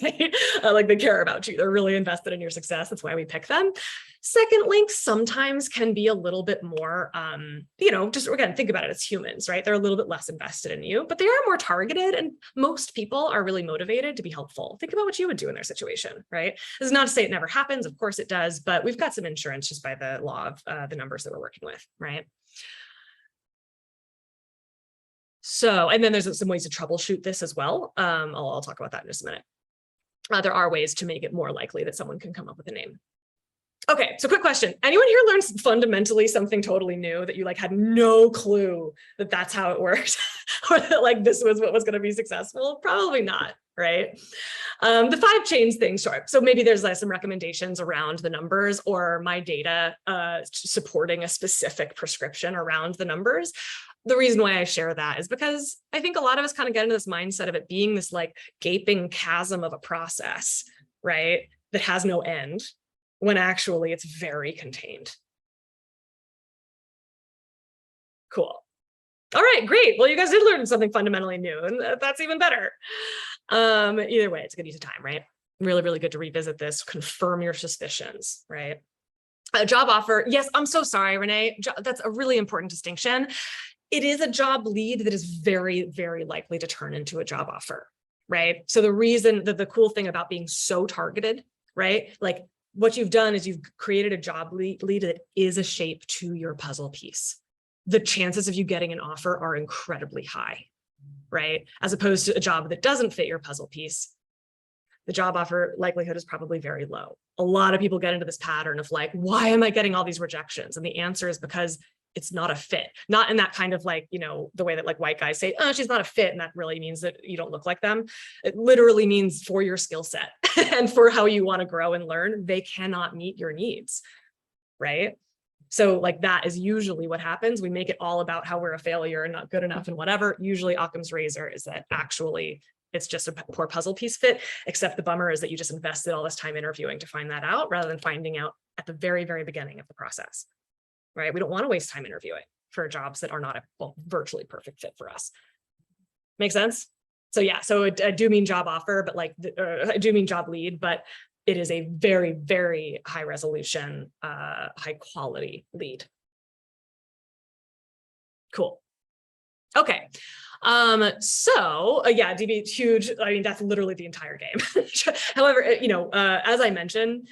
right? Like they care about you. They're really invested in your success. That's why we pick them. Second links sometimes can be a little bit more, just again, think about it as humans, right? They're a little bit less invested in you, but they are more targeted, and most people are really motivated to be helpful. Think about what you would do in their situation, right? This is not to say it never happens. Of course it does, but we've got some insurance just by the law of the numbers that we're working with, right? So, and then there's some ways to troubleshoot this as well. I'll talk about that in just a minute. There are ways to make it more likely that someone can come up with a name. Okay, so quick question. Anyone here learns fundamentally something totally new that you had no clue that that's how it worked? Or that this was what was going to be successful? Probably not, right? The 5 chains thing, sure. So maybe there's some recommendations around the numbers or my data supporting a specific prescription around the numbers. The reason why I share that is because I think a lot of us kind of get into this mindset of it being this gaping chasm of a process, right? That has no end, when actually it's very contained. Cool. All right, great. Well, you guys did learn something fundamentally new, and that's even better. Either way, it's a good use of time, right? Really, really good to revisit this, confirm your suspicions, right? A job offer. Yes, I'm so sorry, Renee. That's a really important distinction. It is a job lead that is very, very likely to turn into a job offer, right? So the reason that the cool thing about being so targeted, right? What you've done is you've created a job lead that is a shape to your puzzle piece, the chances of you getting an offer are incredibly high, right? As opposed to a job that doesn't fit your puzzle piece, the job offer likelihood is probably very low. A lot of people get into this pattern of like, why am I getting all these rejections? And the answer is because it's not a fit, not in that kind of like, the way that like white guys say, oh, she's not a fit. And that really means that you don't look like them. It literally means for your skill set and for how you want to grow and learn, they cannot meet your needs, right? So like that is usually what happens. We make it all about how we're a failure and not good enough and whatever. Usually Occam's razor is that actually it's just a poor puzzle piece fit, except the bummer is that you just invested all this time interviewing to find that out rather than finding out at the very, very beginning of the process, right? We don't want to waste time interviewing for jobs that are not a virtually perfect fit for us. Make sense? So yeah, so I do mean job offer, but like, I do mean job lead, but it is a very, very high resolution, high quality lead. Cool. Okay. So yeah, DB huge. I mean, that's literally the entire game. However, as I mentioned,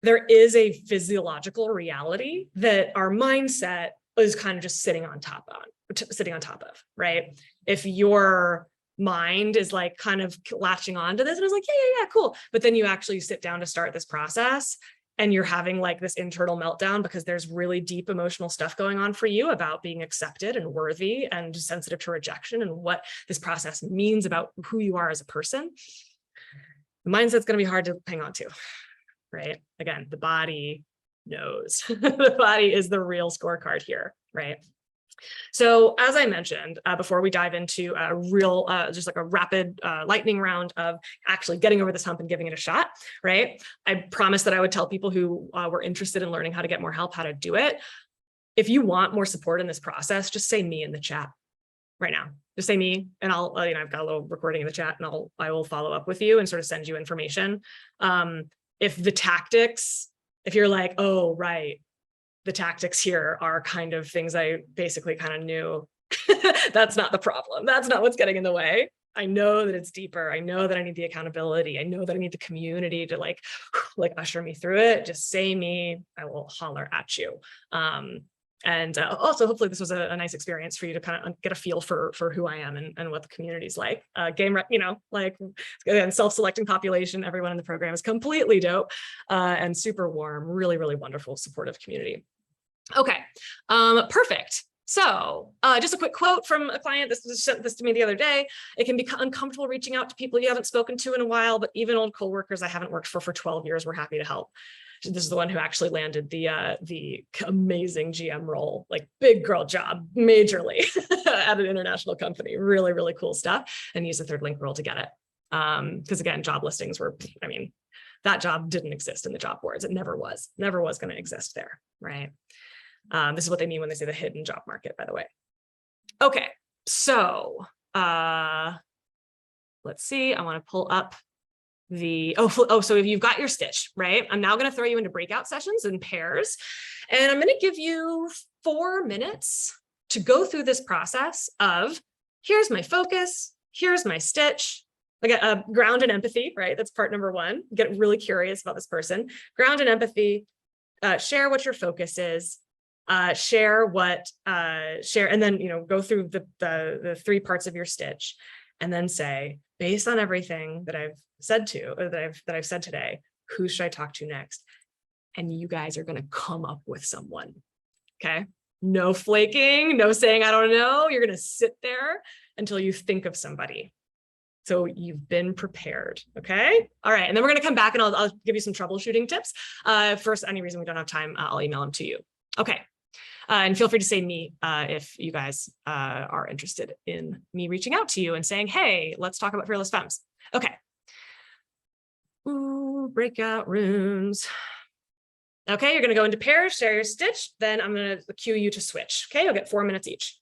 there is a physiological reality that our mindset is kind of just sitting on top of, right? If your mind is like kind of latching onto this and it's like, yeah, cool. But then you actually sit down to start this process and you're having like this internal meltdown because there's really deep emotional stuff going on for you about being accepted and worthy and sensitive to rejection and what this process means about who you are as a person. The mindset's going to be hard to hang on to, right? Again, the body knows. The body is the real scorecard here, right? So as I mentioned, before we dive into a real, just like a rapid lightning round of actually getting over this hump and giving it a shot, right? I promised that I would tell people who were interested in learning how to get more help, how to do it. If you want more support in this process, just say me in the chat right now. Just say me and I'll, I've got a little recording in the chat and I will follow up with you and sort of send you information. If the tactics, if you're like, oh, right, the tactics here are kind of things I basically kind of knew. That's not the problem. That's not what's getting in the way. I know that it's deeper. I know that I need the accountability. I know that I need the community to like usher me through it. Just say me, I will holler at you. And also, hopefully this was a nice experience for you to kind of get a feel for who I am and what the community's like. Like again, self-selecting population, everyone in the program is completely dope and super warm, really, really wonderful, supportive community. Okay, perfect. So just a quick quote from a client. This was sent this to me the other day. It can be uncomfortable reaching out to people you haven't spoken to in a while, but even old coworkers I haven't worked for 12 years, we're happy to help. This is the one who actually landed the amazing GM role, like big girl job, majorly at an international company. Really, really cool stuff. And used the third link role to get it. Because again, job listings were, I mean, that job didn't exist in the job boards. It never was going to exist there, right? This is what they mean when they say the hidden job market, by the way. Okay, so let's see. I want to pull up the, so if you've got your stitch, right? I'm now going to throw you into breakout sessions in pairs, and I'm going to give you 4 minutes to go through this process of here's my focus, here's my stitch. Like a ground and empathy, right? That's part number 1. Get really curious about this person. Ground and empathy, share what your focus is, share, and then, go through the 3 parts of your stitch and then say, based on everything that I've said that I've said today, who should I talk to next? And you guys are going to come up with someone. Okay. No flaking, no saying, I don't know. You're going to sit there until you think of somebody. So you've been prepared. Okay. All right. And then we're going to come back and I'll give you some troubleshooting tips. First, any reason we don't have time, I'll email them to you. Okay. And feel free to say me if you guys are interested in me reaching out to you and saying, hey, let's talk about Fearless Femmes. Okay. Ooh, breakout rooms. Okay, you're going to go into pairs, share your stitch. Then I'm going to cue you to switch. Okay, you'll get 4 minutes each.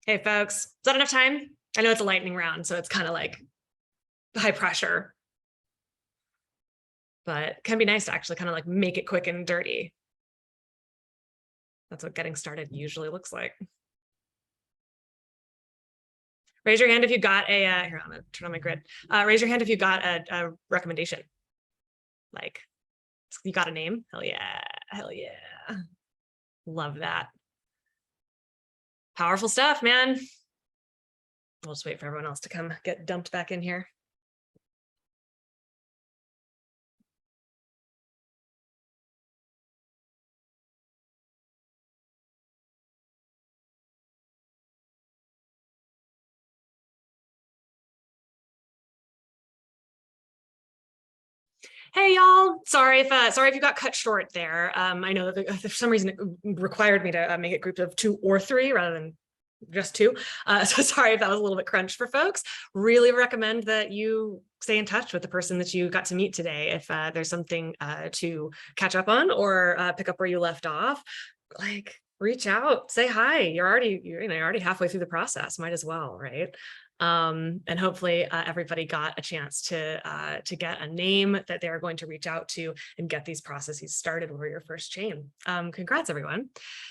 Hey folks, is that enough time? I know it's a lightning round, so it's kind of like high pressure, but it can be nice to actually kind of like make it quick and dirty. That's what getting started usually looks like. Raise your hand if you got a, here, I'm gonna turn on my grid. Raise your hand if you got a recommendation. Like, you got a name? Hell yeah, hell yeah. Love that. Powerful stuff, man. We'll just wait for everyone else to come get dumped back in here. Hey y'all, sorry if you got cut short there. I know that for some reason it required me to make it groups of 2 or 3 rather than just 2. So sorry if that was a little bit crunched for folks. Really recommend that you stay in touch with the person that you got to meet today. If there's something to catch up on or pick up where you left off, like reach out, say hi. You're already halfway through the process. Might as well, right? And hopefully everybody got a chance to get a name that they're going to reach out to and get these processes started over your first chain. Congrats, everyone.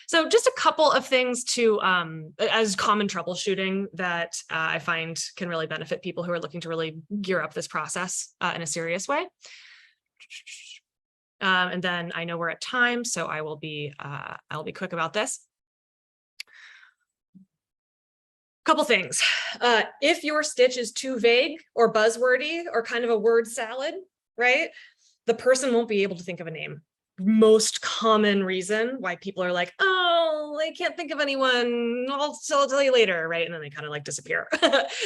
So just a couple of things to as common troubleshooting that I find can really benefit people who are looking to really gear up this process in a serious way. And then I know we're at time, so I'll be quick about this. Couple things. If your stitch is too vague or buzzwordy or kind of a word salad, right? The person won't be able to think of a name. Most common reason why people are like, oh, I can't think of anyone, I'll tell you later, right? And then they kind of like disappear.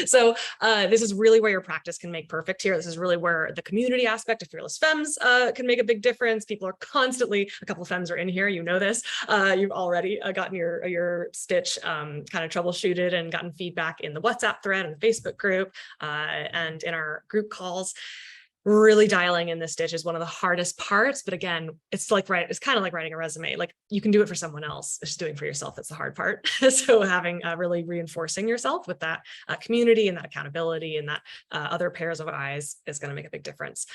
So this is really where your practice can make perfect here. This is really where the community aspect of Fearless Femmes can make a big difference. People are constantly, a couple of femmes are in here, you know this, you've already gotten your stitch kind of troubleshooted and gotten feedback in the WhatsApp thread and the Facebook group and in our group calls. Really dialing in the stitch is one of the hardest parts, but again, it's kind of like writing a resume. Like you can do it for someone else, it's just doing for yourself that's the hard part. So having really reinforcing yourself with that community and that accountability and that other pairs of eyes is going to make a big difference.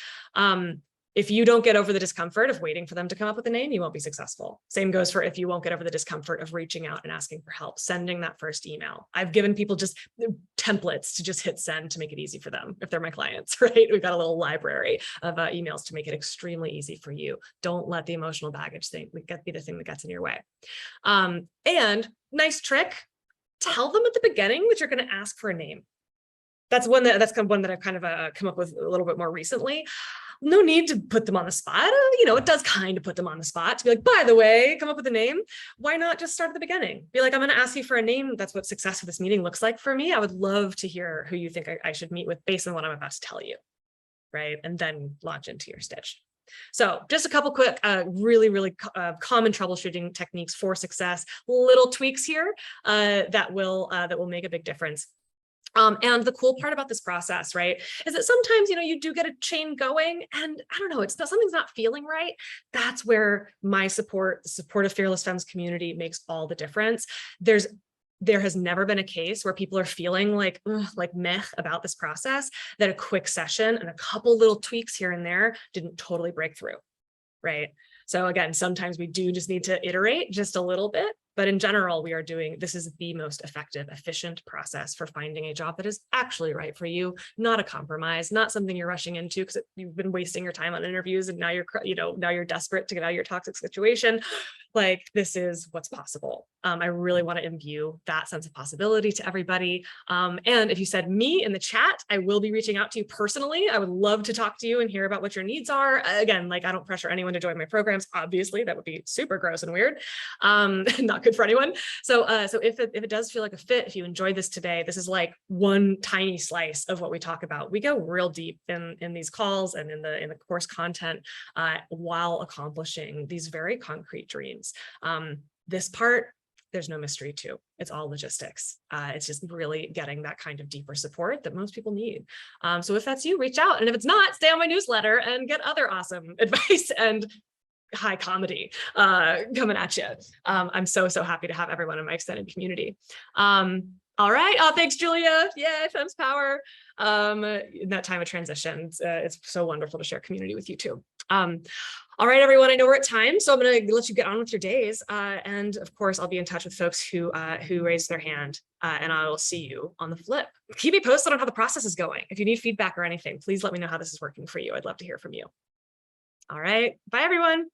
If you don't get over the discomfort of waiting for them to come up with a name, you won't be successful. Same goes for if you won't get over the discomfort of reaching out and asking for help, sending that first email. I've given people just templates to just hit send to make it easy for them if they're my clients, right? We've got a little library of emails to make it extremely easy for you. Don't let the emotional baggage thing be the thing that gets in your way. And nice trick, tell them at the beginning that you're going to ask for a name. That's one that I've kind of come up with a little bit more recently. No need to put them on the spot. It does kind of put them on the spot to be like, by the way, come up with a name. Why not just start at the beginning? Be like, I'm going to ask you for a name. That's what success for this meeting looks like for me. I would love to hear who you think I should meet with based on what I'm about to tell you, right? And then launch into your stitch. So just a couple quick, really common troubleshooting techniques for success, little tweaks here that will make a big difference. And the cool part about this process, right, is that sometimes, you do get a chain going and I don't know, something's not feeling right. That's where my support, the support of Fearless Femmes community makes all the difference. There has never been a case where people are feeling like meh about this process, that a quick session and a couple little tweaks here and there didn't totally break through, right? So again, sometimes we do just need to iterate just a little bit, but in general, this is the most effective, efficient process for finding a job that is actually right for you, not a compromise, not something you're rushing into because you've been wasting your time on interviews and now you're desperate to get out of your toxic situation. Like this is what's possible. I really want to imbue that sense of possibility to everybody. And if you said me in the chat, I will be reaching out to you personally. I would love to talk to you and hear about what your needs are. Again, I don't pressure anyone to join my programs. Obviously, that would be super gross and weird. Not good for anyone. So if it does feel like a fit, if you enjoyed this today, this is like one tiny slice of what we talk about. We go real deep in these calls and in the course content while accomplishing these very concrete dreams. This part, there's no mystery too. It's all logistics. It's just really getting that kind of deeper support that most people need. So if that's you, reach out. And if it's not, stay on my newsletter and get other awesome advice and high comedy coming at you. I'm so happy to have everyone in my extended community. All right. Oh, thanks, Julia. Yeah, Femmes Power. In that time of transition, it's so wonderful to share community with you too. All right, everyone, I know we're at time, so I'm going to let you get on with your days. And of course, I'll be in touch with folks who raised their hand, and I will see you on the flip. Keep me posted on how the process is going. If you need feedback or anything, please let me know how this is working for you. I'd love to hear from you. All right. Bye, everyone.